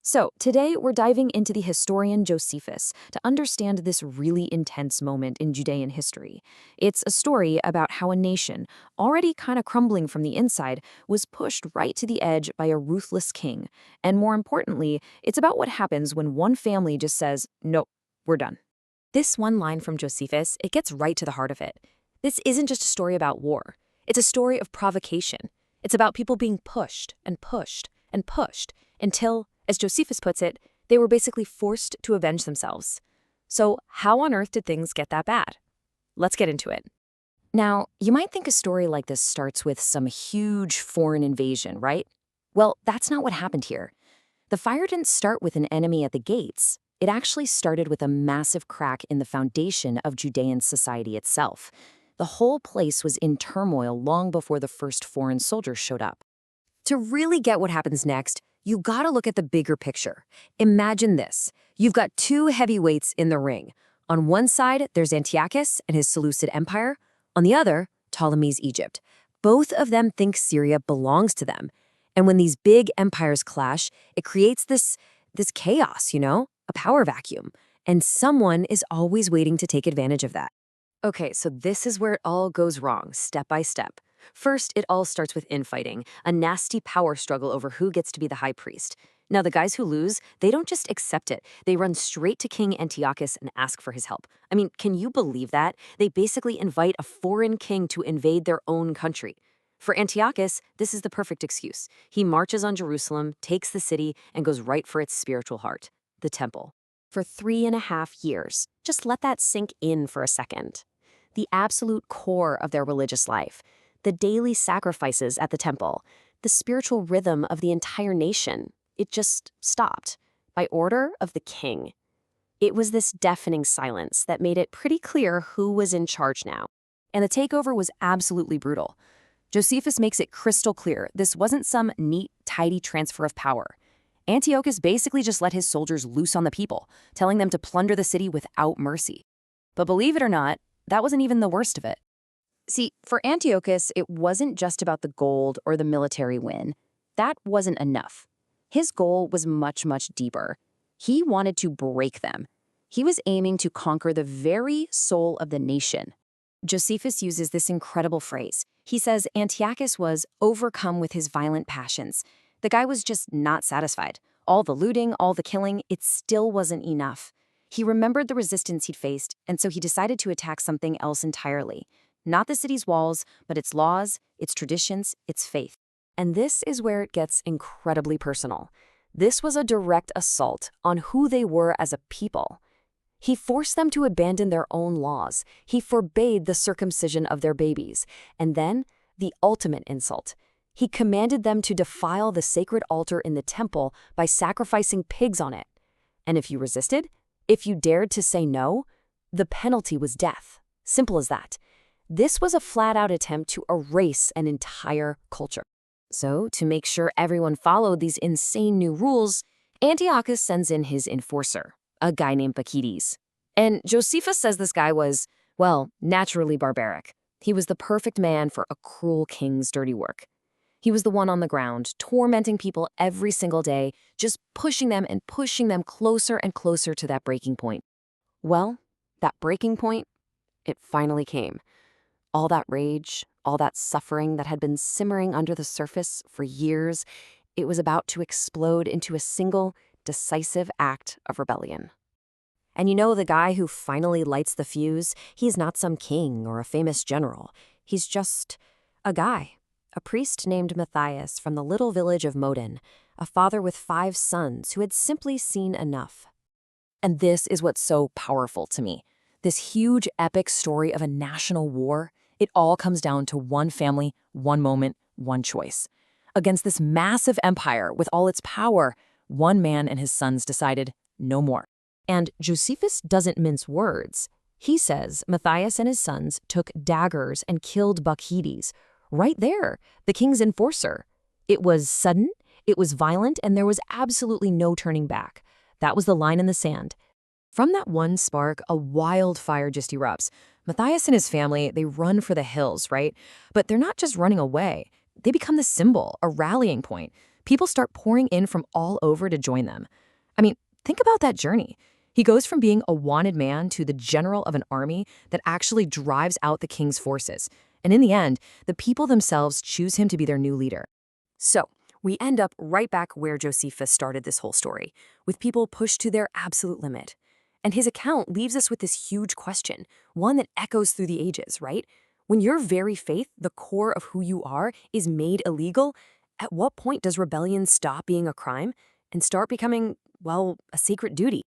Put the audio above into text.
So, today we're diving into the historian Josephus to understand this really intense moment in Judean history. It's a story about how a nation, already kind of crumbling from the inside, was pushed right to the edge by a ruthless king. And more importantly, it's about what happens when one family just says, nope, we're done. This one line from Josephus, it gets right to the heart of it. This isn't just a story about war. It's a story of provocation. It's about people being pushed and pushed and pushed until, as Josephus puts it, they were basically forced to avenge themselves. So how on earth did things get that bad? Let's get into it. Now, you might think a story like this starts with some huge foreign invasion, right? Well, that's not what happened here. The fire didn't start with an enemy at the gates. It actually started with a massive crack in the foundation of Judean society itself. The whole place was in turmoil long before the first foreign soldiers showed up. To really get what happens next, you gotta look at the bigger picture. Imagine this. You've got two heavyweights in the ring. On one side, there's Antiochus and his Seleucid Empire. On the other, Ptolemy's Egypt. Both of them think Syria belongs to them. And when these big empires clash, it creates this chaos, a power vacuum. And someone is always waiting to take advantage of that. Okay, so this is where it all goes wrong, step by step. First, it all starts with infighting, a nasty power struggle over who gets to be the high priest. Now, the guys who lose, they don't just accept it. They run straight to King Antiochus and ask for his help. I mean, can you believe that? They basically invite a foreign king to invade their own country. For Antiochus, this is the perfect excuse. He marches on Jerusalem, takes the city, and goes right for its spiritual heart, the temple. For 3.5 years, just let that sink in for a second. The absolute core of their religious life, the daily sacrifices at the temple, the spiritual rhythm of the entire nation, it just stopped by order of the king. It was this deafening silence that made it pretty clear who was in charge now. And the takeover was absolutely brutal. Josephus makes it crystal clear this wasn't some neat, tidy transfer of power. Antiochus basically just let his soldiers loose on the people, telling them to plunder the city without mercy. But believe it or not, that wasn't even the worst of it. See, for Antiochus, it wasn't just about the gold or the military win. That wasn't enough. His goal was much, much deeper. He wanted to break them. He was aiming to conquer the very soul of the nation. Josephus uses this incredible phrase. He says Antiochus was overcome with his violent passions. The guy was just not satisfied. All the looting, all the killing, it still wasn't enough. He remembered the resistance he'd faced, and so he decided to attack something else entirely. Not the city's walls, but its laws, its traditions, its faith. And this is where it gets incredibly personal. This was a direct assault on who they were as a people. He forced them to abandon their own laws. He forbade the circumcision of their babies. And then, the ultimate insult. He commanded them to defile the sacred altar in the temple by sacrificing pigs on it. And if you resisted, if you dared to say no, the penalty was death. Simple as that. This was a flat-out attempt to erase an entire culture. So, to make sure everyone followed these insane new rules, Antiochus sends in his enforcer, a guy named Bacchides. And Josephus says this guy was, well, naturally barbaric. He was the perfect man for a cruel king's dirty work. He was the one on the ground, tormenting people every single day, just pushing them and pushing them closer and closer to that breaking point. Well, that breaking point, it finally came. All that rage, all that suffering that had been simmering under the surface for years, it was about to explode into a single, decisive act of rebellion. And the guy who finally lights the fuse, he's not some king or a famous general. He's just a guy, a priest named Matthias from the little village of Modin, a father with 5 sons who had simply seen enough. And this is what's so powerful to me. This huge, epic story of a national war, it all comes down to one family, one moment, one choice. Against this massive empire with all its power, one man and his sons decided no more. And Josephus doesn't mince words. He says Matthias and his sons took daggers and killed Bacchides, right there, the king's enforcer. It was sudden, it was violent, and there was absolutely no turning back. That was the line in the sand. From that one spark, a wildfire just erupts. Matthias and his family, they run for the hills, right? But they're not just running away. They become the symbol, a rallying point. People start pouring in from all over to join them. I mean, think about that journey. He goes from being a wanted man to the general of an army that actually drives out the king's forces. And in the end, the people themselves choose him to be their new leader. So, we end up right back where Josephus started this whole story, with people pushed to their absolute limit. And his account leaves us with this huge question, one that echoes through the ages, right? When your very faith, the core of who you are, is made illegal, at what point does rebellion stop being a crime and start becoming, well, a sacred duty?